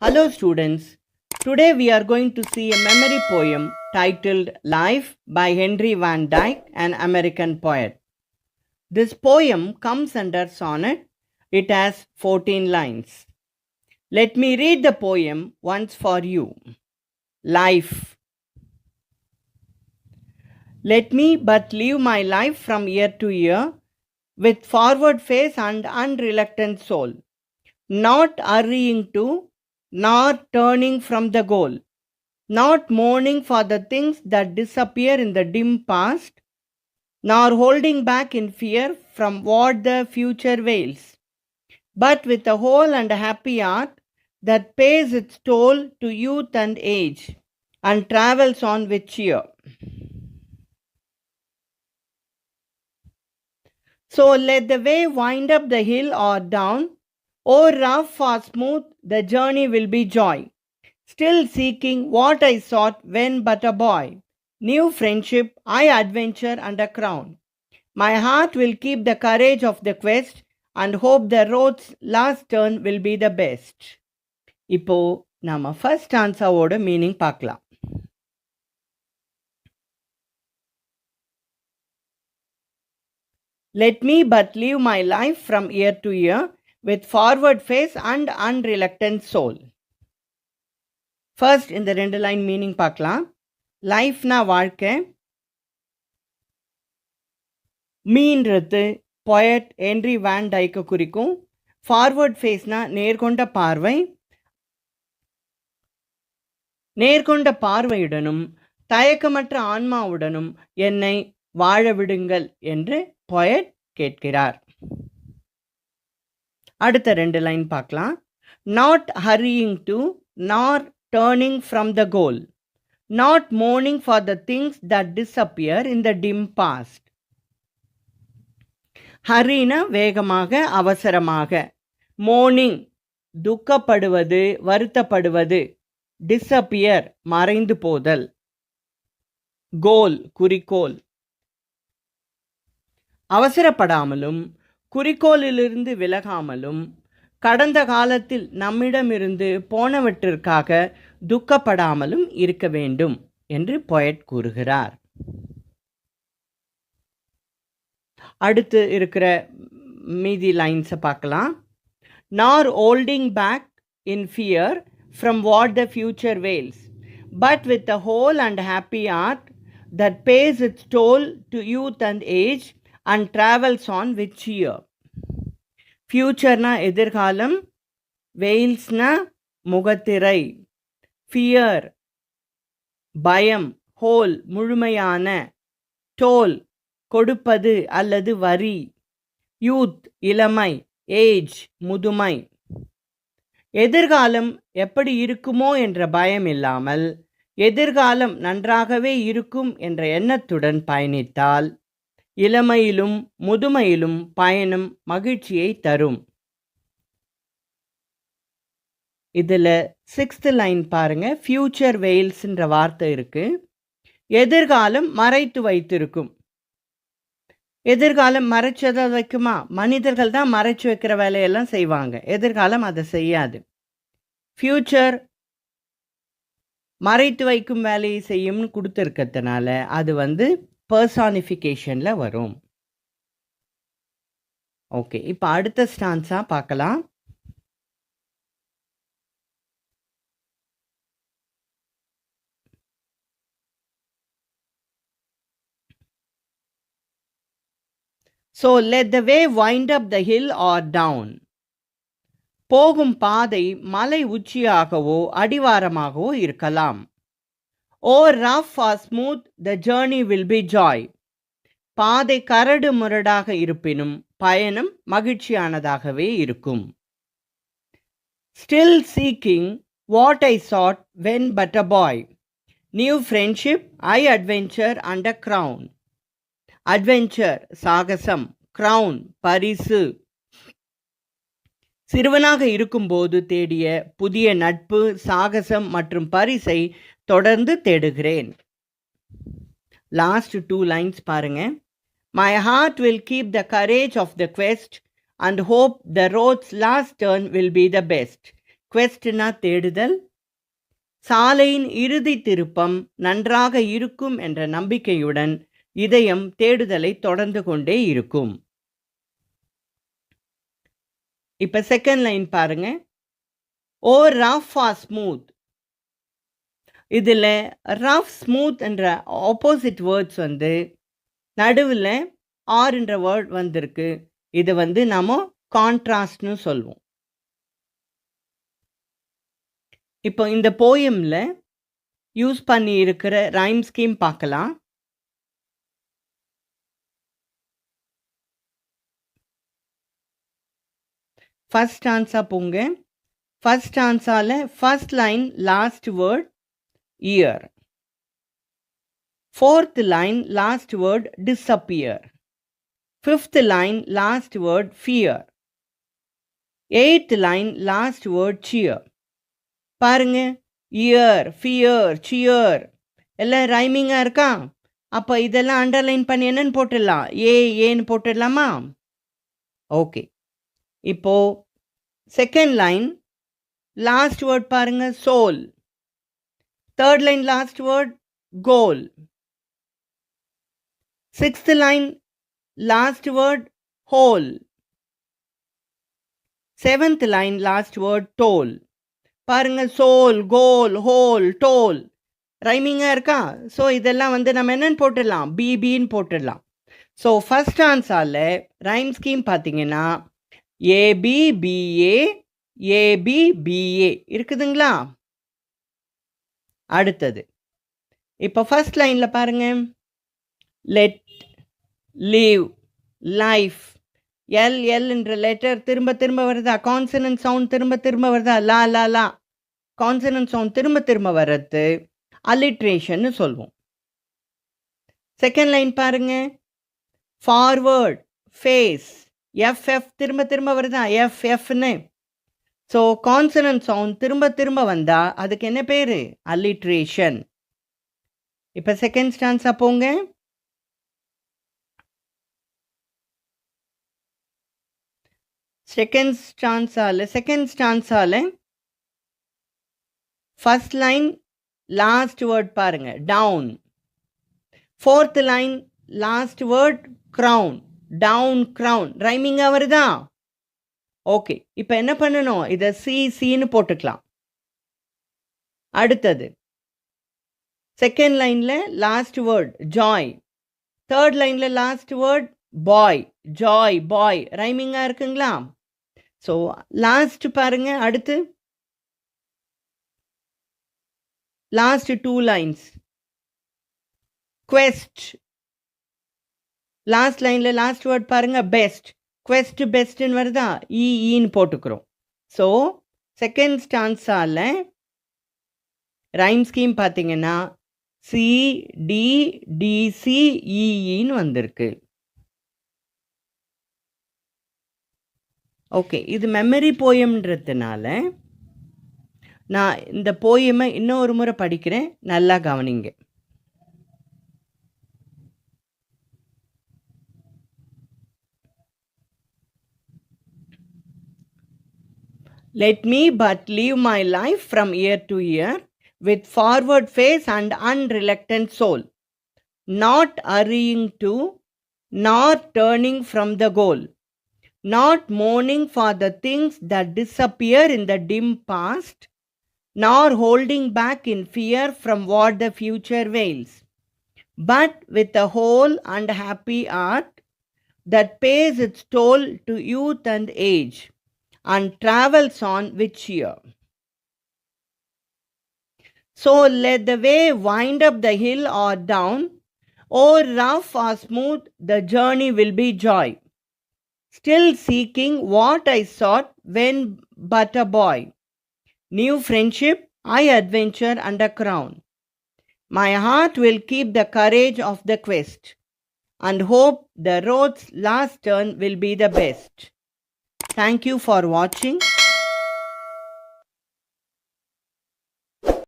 Hello students, today we are going to see a memory poem titled Life by Henry Van Dyke, an American poet. This poem comes under sonnet. It has 14 lines. Let me read the poem once for you. Life. Let me but live my life from year to year with forward face and unreluctant soul, not hurrying to nor turning from the goal, not mourning for the things that disappear in the dim past, nor holding back in fear from what the future veils, but with a whole and happy heart that pays its toll to youth and age, and travels on with cheer. So let the way wind up the hill or down, or rough or smooth, the journey will be joy. Still seeking what I sought when but a boy, new friendship, I adventure and a crown. My heart will keep the courage of the quest and hope the road's last turn will be the best. இப்போ நாம first ஸ்டான்ஸாவோட meaning பார்க்கலாம். Let me but live my life from year to year with forward face and unreluctant soul. First இந்த 2 line meaning பார்க்கலாம். லைஃப்னா வாழ்க்கை, மீன்றது poet Henry van டைக்கை குறிக்கும். Forward ஃபேஸ்னா நேர்கொண்ட பார்வை, நேர்கொண்ட பார்வையுடனும் தயக்கமற்ற ஆன்மாவுடனும் என்னை வாழ விடுங்கள் என்று பொயட் கேட்கிறார். அடுத்த 2 லைன் பார்க்கலாம். நாட் ஹரியிங் டு நார் turning from the goal, not mourning for the things that disappear in the dim past. ஹரினா வேகமாக, அவசரமாக. மோர்னிங் துக்கப்படுவது, வருத்தப்படுவது. டிஸப்பியர் மறைந்து போதல். கோல் குறிக்கோள். அவசரப்படாமலும் குறிக்கோளிலிருந்து விலகாமலும் கடந்த காலத்தில் நம்மிடமிருந்து போனவற்றிற்காக துக்கப்படாமலும் இருக்க வேண்டும் என்று பொயட் கூறுகிறார். அடுத்து இருக்கிற மீதி லைன்ஸை பார்க்கலாம். Nor holding back in fear from what the future veils, but with a whole and happy heart that pays its toll to youth and age and travels on with cheer. ஃபியூச்சர்னா எதிர்காலம், வெயில்ஸ்னா முகத்திரை, ஃபியர் பயம், whole முழுமையான, toll கொடுப்பது அல்லது வரி, youth இளமை, ஏஜ் முதுமை. எதிர்காலம் எப்படி இருக்குமோ என்ற பயம் இல்லாமல் எதிர்காலம் நன்றாகவே இருக்கும் என்ற எண்ணத்துடன் பயணித்தால் இளமையிலும் முதுமையிலும் பயணம் மகிழ்ச்சியை தரும். இதில் 6th லைன் பாருங்க. ஃபியூச்சர் வெயில்ஸ்ன்ற வார்த்தை இருக்கு. எதிர்காலம் மறைத்து வைத்திருக்கும். எதிர்காலம் மறைச்சதை வைக்குமா? மனிதர்கள் தான் மறைச்சு வைக்கிற வேலையெல்லாம் செய்வாங்க. எதிர்காலம் அதை செய்யாது. ஃபியூச்சர் மறைத்து வைக்கும் வேலையை செய்யும்னு கொடுத்துருக்கிறதுனால அது பர்சானிஃபிகேஷனில் வரும். ஓகே, இப்போ அடுத்த ஸ்டான்ஸாக பார்க்கலாம். So let the way wind up the hill or down. போகும் பாதை மலை உச்சியாகவோ அடிவாரமாகவோ இருக்கலாம். or rough or smooth, the journey will be joy. பாதை கரடு முரடாக இருப்பினும் பயணம் மகிழ்ச்சியானதாகவே இருக்கும். Still seeking what I sought when but a boy. New friendship, I adventure and a crown. Adventure சாகசம், crown பரிசு. சிறுவனாக இருக்கும்போது தேடிய புதிய நட்பு, சாகசம் மற்றும் பரிசை தொடர்ந்து தேடுகிறேன். லாஸ்ட் 2 லைன்ஸ் பாருங்க. My heart will keep the courage of the quest and hope the road's last turn will be the best. questனா தேடுதல். சாலையின் இறுதி திருப்பம் நன்றாக இருக்கும் என்ற நம்பிக்கையுடன் இதயம் தேடுதலை தொடர்ந்து கொண்டே இருக்கும். இப்ப செகண்ட் லைன் பாருங்க. ஓ ரஃப் ஆர் ஸ்மூத். இதில் ரஃப் ஸ்மூத் என்ற ஆப்போசிட் வேர்ட்ஸ் வந்து நடுவில் ஆர்ன்ற வேர்ட் வந்திருக்கு. இது வந்து நாம கான்ட்ராஸ்ட்னு சொல்லுவோம். இப்போ இந்த போயமில் யூஸ் பண்ணி இருக்கிற ரைம் ஸ்கீம் பார்க்கலாம். ஃபர்ஸ்ட் ஸ்டான்ஸா போங்க. ஃபர்ஸ்ட் ஸ்டான்ஸால first line last word year. Fourth line last word disappear. Fifth line last word fear. Eighth line last word cheer. பாருங்க, இயர், ஃபியர், சியர் எல்லாம் ரைமிங்காக இருக்கா? அப்போ இதெல்லாம் அண்டர்லைன் பண்ணி என்னன்னு போட்டுடலாம்? ஏன்னு போட்டுடலாமா? ஓகே. இப்போ செகண்ட் லைன் லாஸ்ட் வேர்ட் பாருங்க, soul. Third line last word goal. Sixth line last word whole. Seventh line last word toll. பாருங்க, சோல், கோல், ஹோல், டோல் ரைமிங்காக இருக்கா? ஸோ இதெல்லாம் வந்து நம்ம என்னன்னு போட்டுடலாம்? பிபின்னு போட்டுடலாம். ஸோ ஃபர்ஸ்ட் ஆன்சரில் ரைம் ஸ்கீம் பார்த்தீங்கன்னா ஏபிபிஏ, ஏபிபிஏ இருக்குதுங்களா? அடுத்தது இப்போ ஃபர்ஸ்ட் லைனில் பாருங்க, லெட், லீவ், லைஃப். எல்எல்ன்ற லெட்டர் திரும்ப திரும்ப வருதா? கான்சனன்ட் சவுண்ட் திரும்ப திரும்ப வருதா? லா லா லா கான்சனன்ட் சவுண்ட் திரும்ப திரும்ப வர்றது அல்லிட்ரேஷன்னு சொல்லுவோம். செகண்ட் லைன் பாருங்க, ஃபார்வர்ட், ஃபேஸ், எஃப்எஃப் திரும்ப திரும்ப வருதா? எஃப்எஃப்னு. ஸோ கான்சனன்ட் சவுண்ட் திரும்ப திரும்ப வந்தால் அதுக்கு என்ன பேர்? அல்லிட்ரேஷன். இப்போ செகண்ட் ஸ்டான்ஸா போங்க. செகண்ட் ஸ்டான்ஸால ஃபர்ஸ்ட் லைன் லாஸ்ட் வேர்ட் பாருங்க, down. Fourth line last word crown. Down, crown ரைமிங்காக வருதா? ஓகே. இப்போ என்ன பண்ணணும்? இதை சின்னு போட்டுக்கலாம். அடுத்தது செகண்ட் லைனில் லாஸ்ட் வேர்ட் ஜாய். தேர்ட் லைனில் last word boy. Joy, boy ரைமிங்காக இருக்குங்களா? ஸோ லாஸ்ட் பாருங்க. அடுத்து last two lines quest. Last லைனில் லாஸ்ட் வேர்ட் பாருங்க பெஸ்ட். குவெஸ்ட், பெஸ்ட்னு வருதா? ஈன்னு போட்டுக்கிறோம். ஸோ செகண்ட் ஸ்டான்ஸால ரைம் ஸ்கீம் பார்த்தீங்கன்னா CDDCEன்னு வந்திருக்கு. ஓகே. இது மெமரி போயம்ன்றதுனால நான் இந்த போயமை இன்னொரு முறை படிக்கிறேன், நல்லா கவனிங்க. Let me but live my life from year to year with forward face and unreluctant soul, not hurrying to, nor turning from the goal, not mourning for the things that disappear in the dim past, nor holding back in fear from what the future veils, but with a whole and happy heart that pays its toll to youth and age, and travels on with cheer. So let the way wind up the hill or down, or rough or smooth, the journey will be joy. Still seeking what I sought when but a boy. New friendship, high adventure and a crown. My heart will keep the courage of the quest, and hope the road's last turn will be the best. Thank you for watching.